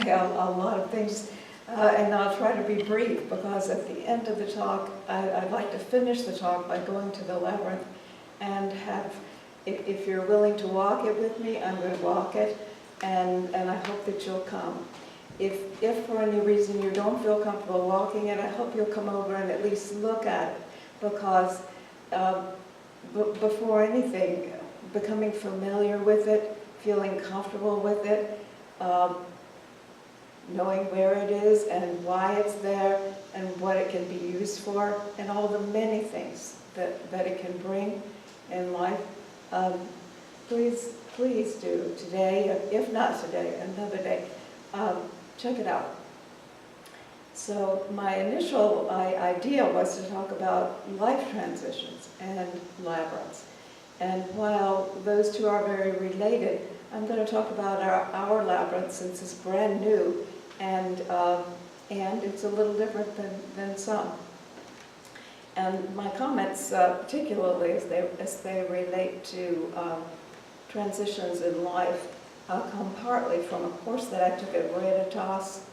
say a lot of things, and I'll try to be brief, because at the end of the talk, I'd like to finish the talk by going to the labyrinth and have, if you're willing to walk it with me, I'm going to walk it, and I hope that you'll come. If for any reason you don't feel comfortable walking it, I hope you'll come over and at least look at it, because before anything, becoming familiar with it, feeling comfortable with it, knowing where it is and why it's there and what it can be used for, and all the many things that it can bring in life, please do today, if not today, another day. Check it out. So my initial idea was to talk about life transitions and labyrinths. And while those two are very related, I'm going to talk about our labyrinth, since it's brand new, and it's a little different than some. And my comments, particularly as they relate to transitions in life, come partly from a course that I took at Veritas,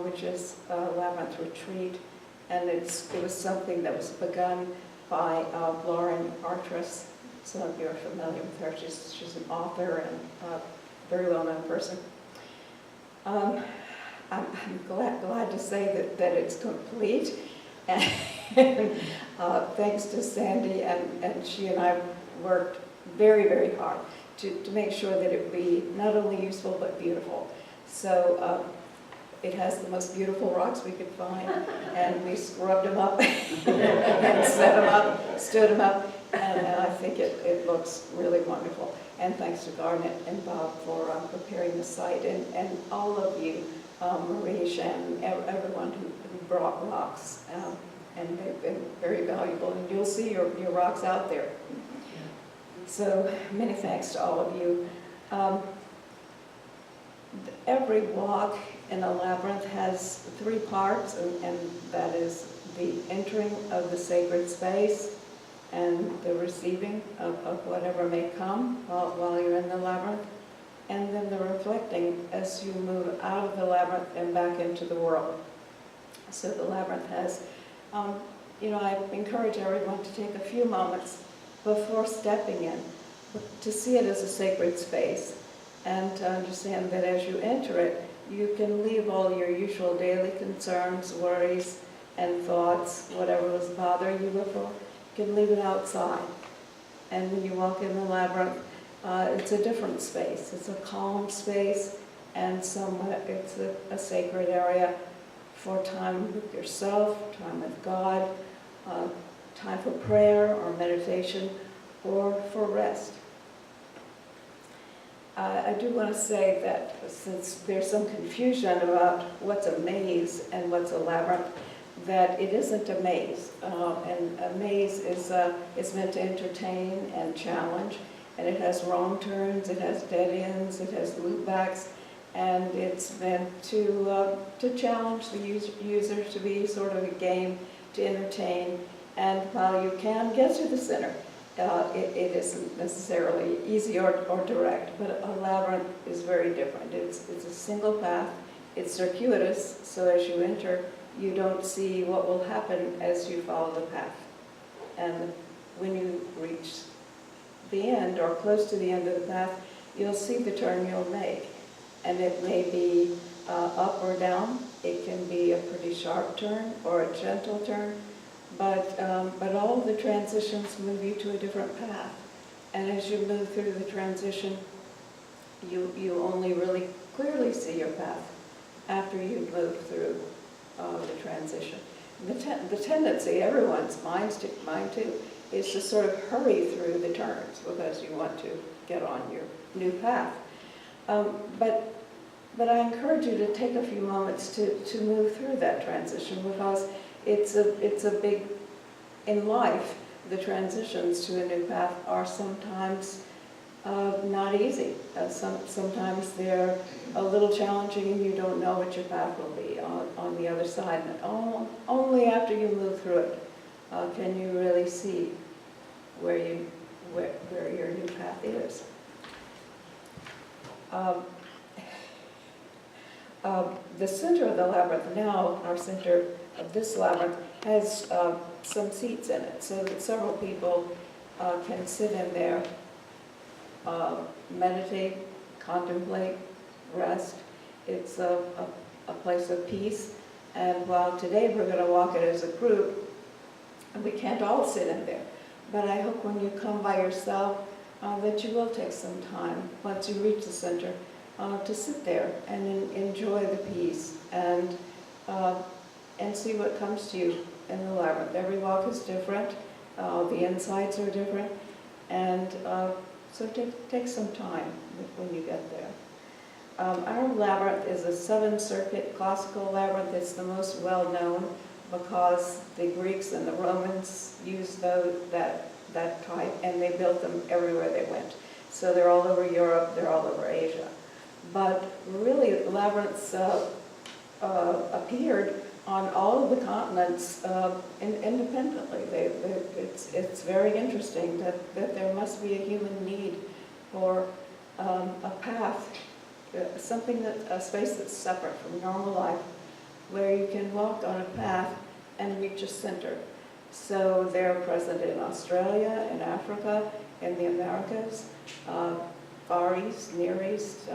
which is a labyrinth retreat, and it was something that was begun by Lauren Artress. Some of you are familiar with her. She's an author and a very well-known person. I'm glad to say that it's complete, and thanks to Sandy, and she and I worked very, very hard to make sure that it would be not only useful but beautiful. So it has the most beautiful rocks we could find, and we scrubbed them up and set them up, stood them up, and I think it looks really wonderful. And thanks to Garnet and Bob for preparing the site, and all of you, Marie, Shannon, everyone who brought rocks, and they've been very valuable, and you'll see your rocks out there. So many thanks to all of you. Every walk in a labyrinth has 3 parts, and that is the entering of the sacred space, and the receiving of whatever may come while you're in the labyrinth, and then the reflecting as you move out of the labyrinth and back into the world. So the labyrinth has, I encourage everyone to take a few moments before stepping in to see it as a sacred space, and to understand that as you enter it, you can leave all your usual daily concerns, worries, and thoughts, whatever was bothering you before. You can leave it outside. And when you walk in the labyrinth, it's a different space. It's a calm space, and somewhat it's a sacred area for time with yourself, time with God, time for prayer or meditation, or for rest. I do want to say that since there's some confusion about what's a maze and what's a labyrinth, that it isn't a maze. And a maze is meant to entertain and challenge, and it has wrong turns, it has dead ends, it has loopbacks, and it's meant to challenge the user to be sort of a game, to entertain, and while you can get to the center, it isn't necessarily easy or direct, but a labyrinth is very different. It's a single path, it's circuitous, so as you enter, you don't see what will happen as you follow the path. And when you reach the end, or close to the end of the path, you'll see the turn you'll make. And it may be up or down, it can be a pretty sharp turn or a gentle turn, but all of the transitions move you to a different path. And as you move through the transition, you only really clearly see your path after you move through the transition. The tendency, everyone's, mine too, is to sort of hurry through the turns because you want to get on your new path. But I encourage you to take a few moments to move through that transition, because it's a big, in life, the transitions to a new path are sometimes not easy. Sometimes they're a little challenging and you don't know what your path will be on the other side. And only after you move through it can you really see where your new path is. The center of the labyrinth now, our center of this labyrinth, has some seats in it so that several people can sit in there, meditate, contemplate, rest. It's a place of peace. And while today we're going to walk it as a group, we can't all sit in there. But I hope when you come by yourself that you will take some time, once you reach the center, to sit there and enjoy the peace and see what comes to you in the labyrinth. Every walk is different, the insights are different, and so take some time when you get there. Our labyrinth is a 7-circuit classical labyrinth. It's the most well-known because the Greeks and the Romans used that type, and they built them everywhere they went. So they're all over Europe, they're all over Asia. But really, labyrinths appeared on all of the continents independently. It's very interesting that there must be a human need for a path, a space that's separate from normal life, where you can walk on a path and reach a center. So they're present in Australia, in Africa, in the Americas, Far East, Near East,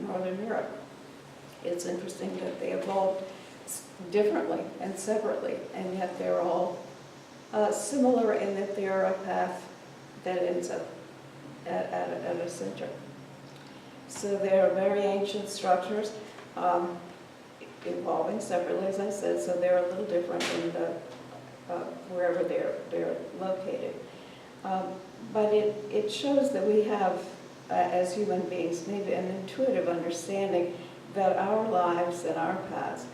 Northern Europe. It's interesting that they evolved differently and separately, and yet they're all similar in that they're a path that ends up at a center. So they're very ancient structures, evolving separately, as I said, so they're a little different in wherever they're located. But it shows that we have, as human beings, maybe an intuitive understanding that our lives and our paths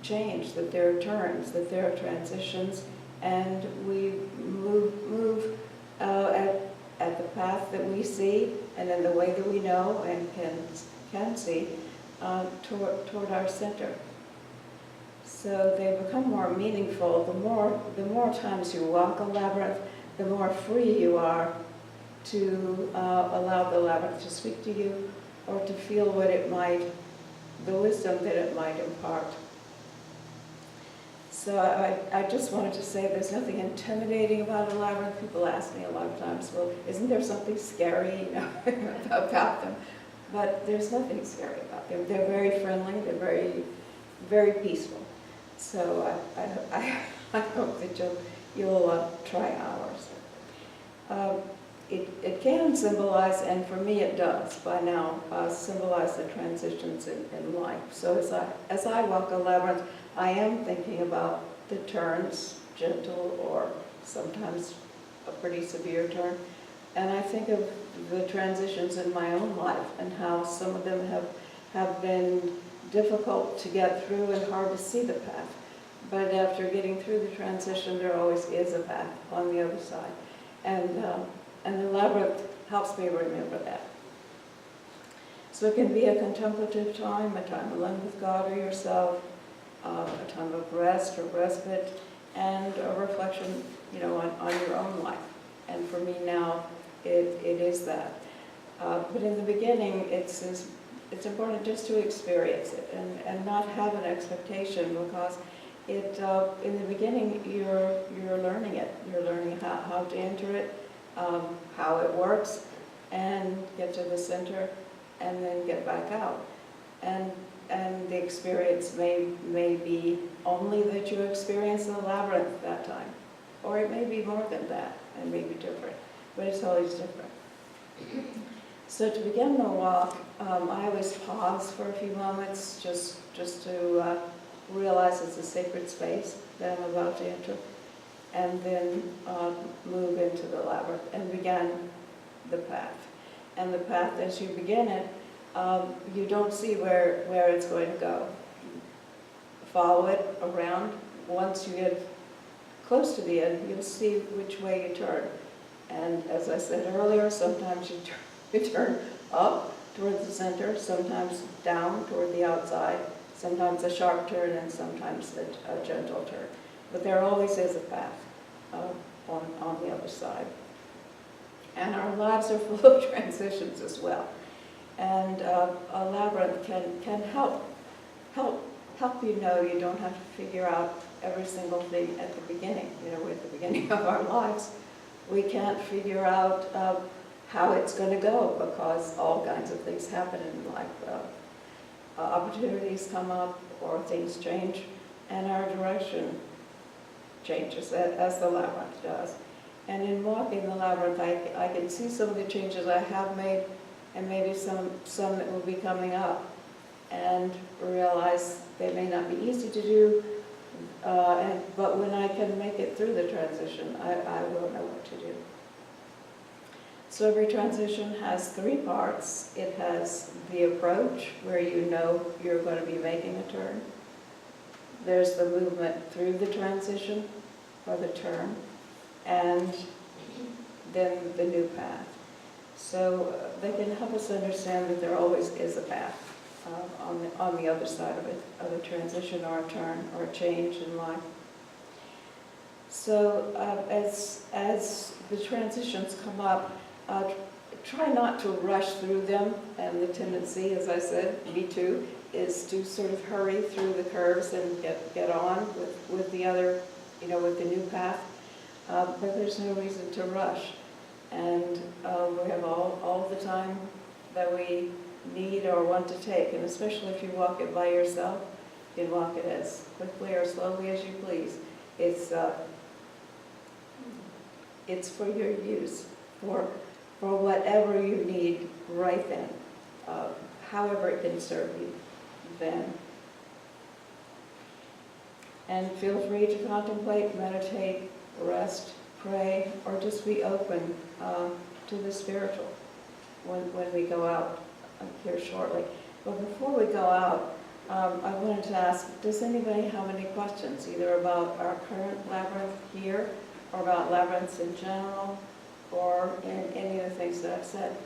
change, that there are turns, that there are transitions, and we move at the path that we see and in the way that we know and can see toward our center. So they become more meaningful. The more times you walk a labyrinth, the more free you are to allow the labyrinth to speak to you, or to feel what it might, the wisdom that it might impart. So I just wanted to say there's nothing intimidating about a labyrinth. People ask me a lot of times, well, isn't there something scary, about them? But there's nothing scary about them. They're very friendly, they're very, very peaceful. So I hope that you'll try ours. It can symbolize, and for me it does by now, symbolize the transitions in life. So as I walk a labyrinth, I am thinking about the turns, gentle or sometimes a pretty severe turn. And I think of the transitions in my own life and how some of them have been difficult to get through and hard to see the path. But after getting through the transition, there always is a path on the other side. And the labyrinth helps me remember that. So it can be a contemplative time, a time alone with God or yourself, a time of rest or respite, and a reflection, on your own life. And for me now, it is that. But in the beginning, it's important just to experience it and not have an expectation, because in the beginning you're learning it. You're learning how to enter it, how it works, and get to the center, and then get back out. And the experience may be only that you experience the labyrinth that time, or it may be more than that, and may be different, but it's always different. So to begin the walk, I always pause for a few moments just to realize it's a sacred space that I'm about to enter, and then move into the labyrinth and begin the path. And the path, as you begin it, you don't see where it's going to go. Follow it around. Once you get close to the end, you'll see which way you turn. And as I said earlier, sometimes you turn up toward the center, sometimes down toward the outside, sometimes a sharp turn, and sometimes a gentle turn. But there always is a path on the other side. And our lives are full of transitions as well. And a labyrinth can help you know you don't have to figure out every single thing at the beginning. You know, at the beginning of our lives, we can't figure out how it's going to go because all kinds of things happen in life. Opportunities come up or things change, and our direction changes as the labyrinth does. And in walking the labyrinth, I can see some of the changes I have made, and maybe some that will be coming up, and realize they may not be easy to do, but when I can make it through the transition, I will know what to do. So every transition has 3 parts. It has the approach, where you know you're going to be making a turn. There's the movement through the transition, or the turn, and then the new path. So they can help us understand that there always is a path on the other side of it, of a transition or a turn or a change in life. So as the transitions come up, try not to rush through them, and the tendency, as I said, me too, is to sort of hurry through the curves and get on with the other, you know, with the new path. But there's no reason to rush. And we have all the time that we need or want to take, and especially if you walk it by yourself, you can walk it as quickly or slowly as you please. It's for your use, for whatever you need right then, however it can serve you then. And feel free to contemplate, meditate, rest, pray, or just be open to the spiritual when we go out here shortly. But before we go out, I wanted to ask, does anybody have any questions, either about our current labyrinth here, or about labyrinths in general, or in any of the things that I've said?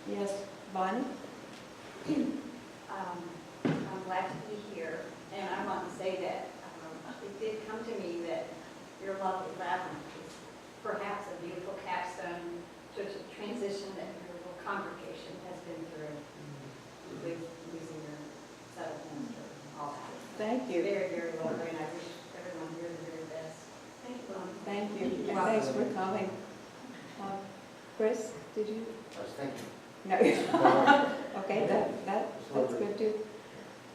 Yes, Vaughn? I'm glad to be here, and I want to say that it did come to me that your lovely labyrinth is perhaps a beautiful capstone to the transition that your little congregation has been through with losing your settled minister, all that. Thank you. Very, very lovely, and I wish everyone here the very best. Thank you, Bonnie. Thank you, and thanks for coming. Chris, did you? I was thinking. No. Okay, that's good too.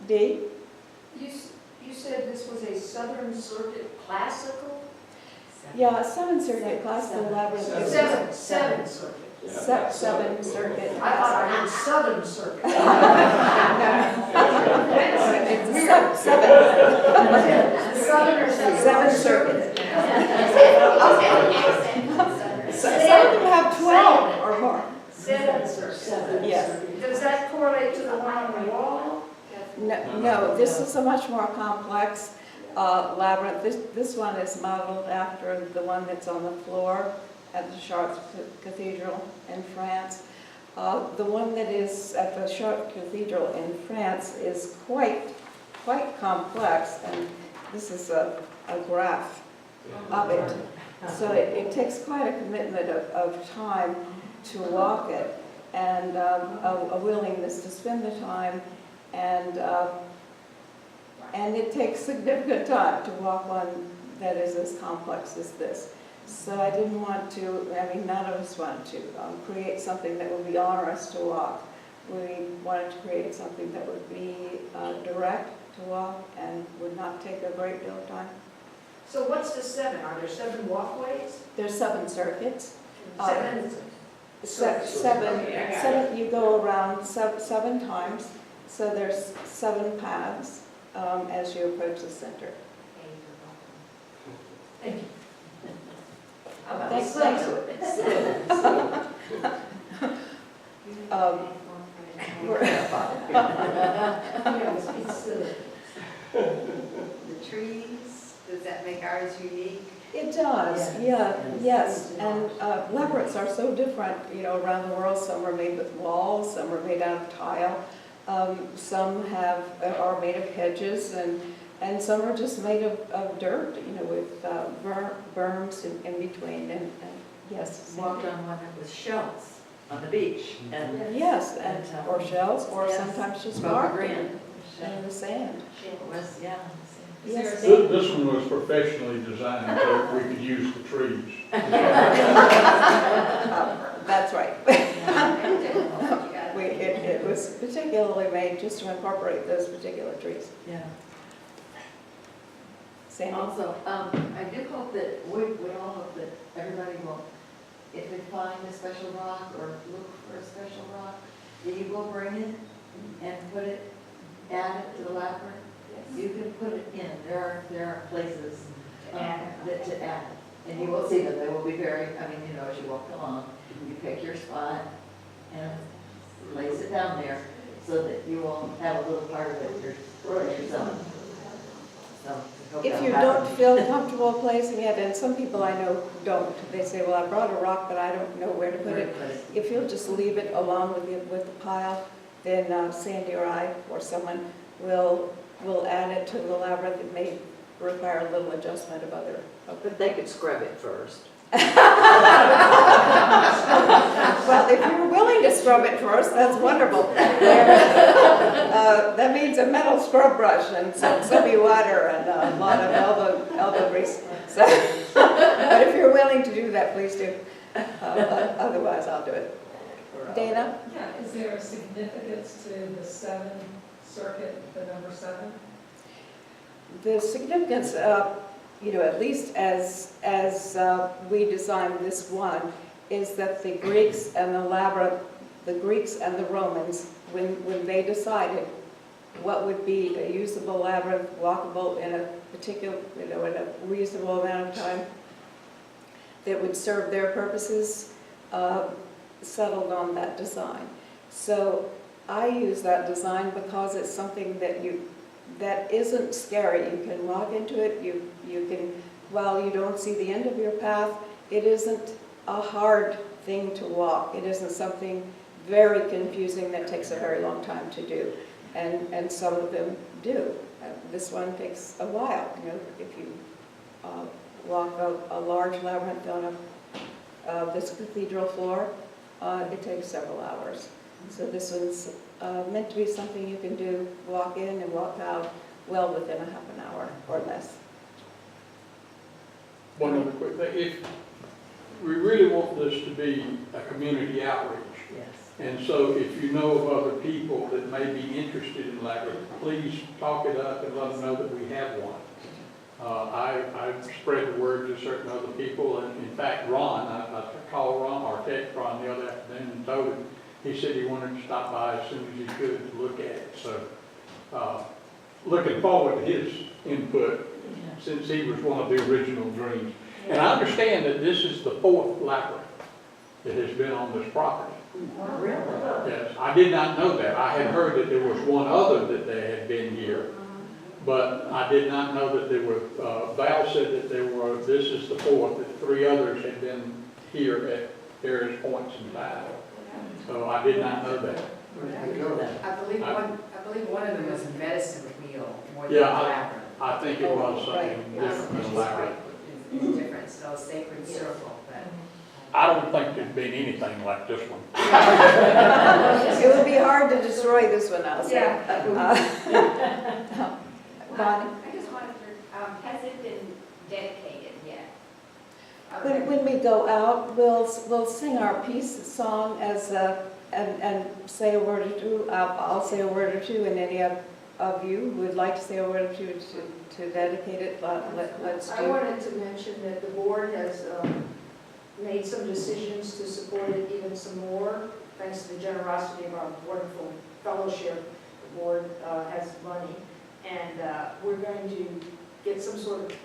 Dee? You said this was a Southern Circuit classical? Yeah, 7 circuit classical labyrinth. Seven Circuit. 7 circuit. I thought I heard Southern Circuit. It's Southern or 7 circuits. Some of them have 12 or more. 7 Circuit. Yes. Does that correlate to the one on the wall? No, this is a much more complex labyrinth. This one is modeled after the one that's on the floor at the Chartres Cathedral in France. The one that is at the Chartres Cathedral in France is quite complex, and this is a graph of it. So it takes quite a commitment of time to walk it, and a willingness to spend the time, and it takes significant time to walk one that is as complex as this. So I didn't want to, I mean, none of us want to create something that would be onerous to walk. We wanted to create something that would be direct to walk and would not take a great deal of time. So what's the 7? Are there 7 walkways? There's 7 circuits. 7? Seven, you go around 7 times, so there's 7 paths as you approach the center. Thank you. Thanks. The trees, does that make ours unique? It does, yes. And labyrinths are so different, you know, around the world. Some are made with walls, some are made out of tile, some are made of hedges, and some are just made of dirt, you know, with berms in between. And yes, Walked on one that was shells. on the beach and. Yes, and, or shells, or Yes. sometimes just Smoke bark green. in the sand. It was, yeah. Yes, This one was professionally designed so we could use the trees. That's right. Yeah. It was particularly made just to incorporate those particular trees. Yeah. Sandy? Also, I do hope that, we all hope that everybody will, if they find a special rock or look for a special rock, that you will bring it and put it, add it to the labyrinth. You can put it in, there are places to add it. And you will see them, they will be very, as you walk along, you pick your spot and place it down there so that you will have a little part of it yourself. So, I hope If that'll you happen. don't feel comfortable placing it, and some people I know don't, they say, well, I brought a rock, but I don't know where to put it. If you'll just leave it along with the pile, then Sandy or I or someone will add it to the labyrinth. It may require a little adjustment of other. But they could scrub it first. Well, if you're willing to scrub it first, that's wonderful. That means a metal scrub brush and some soapy water and a lot of elbow grease. So, but if you're willing to do that, please do. Otherwise, I'll do it. Dana? Yeah, is there a significance to the 7 circuit, the number 7? The significance, at least as we designed this one, is that the Greeks and the labyrinth, the Greeks and the Romans, when they decided what would be a usable labyrinth, walkable in a particular, in a reasonable amount of time, that would serve their purposes, settled on that design. So I use that design because it's something that isn't scary. You can walk into it, you can, while you don't see the end of your path, it isn't a hard thing to walk. It isn't something very confusing that takes a very long time to do. And some of them do. This one takes a while. If you walk a large labyrinth on this cathedral floor, it takes several hours. So this one's meant to be something you can do, walk in and walk out well within a half an hour or less. One other quick thing, if we really want this to be a community outreach, Yes. and so if you know of other people that may be interested in Labyrinth, please talk it up and let them know that we have one. I've spread the word to certain other people, and in fact, Ron, I called Ron, or texted Ron the other afternoon and told him, he said he wanted to stop by as soon as he could to look at it. So, looking forward to his input, since he was one of the original dreams. And I understand that this is the 4th labyrinth that has been on this property. Really? Yes, I did not know that. I had heard that there was one other that they had been here, but I did not know that there were, Val said that this is the 4th, that 3 others had been here at various points in time. So I did not know that. I know that. I believe one of them was a medicine wheel more than a Yeah, labyrinth. I think it was something different than a labyrinth. It's different, so sacred circle, but. I don't think there'd been anything like this one. It would be hard to destroy this one, I'll say. Bonnie? I just wanted to, has it been dedicated yet? When we go out, we'll sing our peace song as and say a word or two. I'll say a word or two, and any of you who would like to say a word or two to dedicate it, let's I do. wanted to mention that the board has made some decisions to support it even some more, thanks to the generosity of our wonderful fellowship. The board has money, and we're going to get some sort of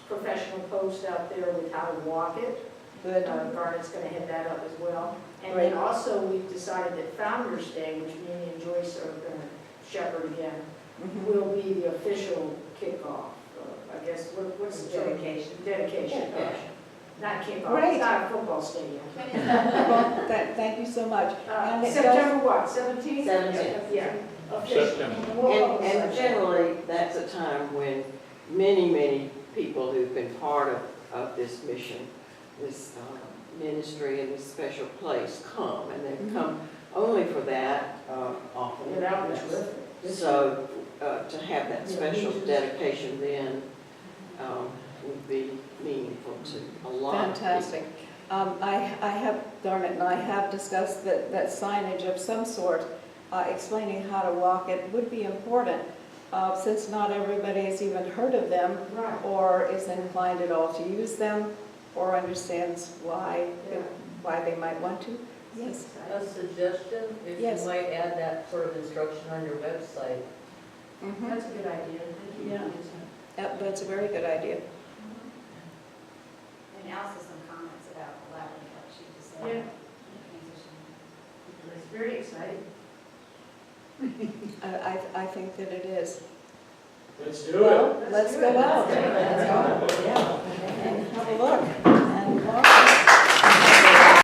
professional post out there with how to walk it. Good. Garnet's going to head that up as well. And Great. then also, we've decided that Founder's Day, which Mimi and Joyce are going to shepherd again, Mhm. will be the official kickoff. I guess, what's the term? Dedication. Dedication. Yeah. Not kickoff, Great. it's not a football stadium. Well, thank you so much. And it September what, 17th? 17th. Yeah. official. September. And generally, that's a time when many people who've been part of this mission, this ministry in this special place come, and they've come only for that often. That would be terrific. So to have that special dedication then would be meaningful to a lot of people. Fantastic. I have, darn it, and I have discussed that signage of some sort, explaining how to walk it would be important, since not everybody has even heard of them, Right. or is inclined at all to use them, or understands why, Yeah. why they might want to. Yes. A suggestion, if Yes. you might add that sort of instruction on your website. Mhm. That's a good idea. Thank you. Yeah. Yep, that's a very good idea. And also some comments about the labyrinth, like she just said. Yeah. Transition. It's very exciting. I think that it is. Let's do it. Well, let's go out Let's do it. and have a look.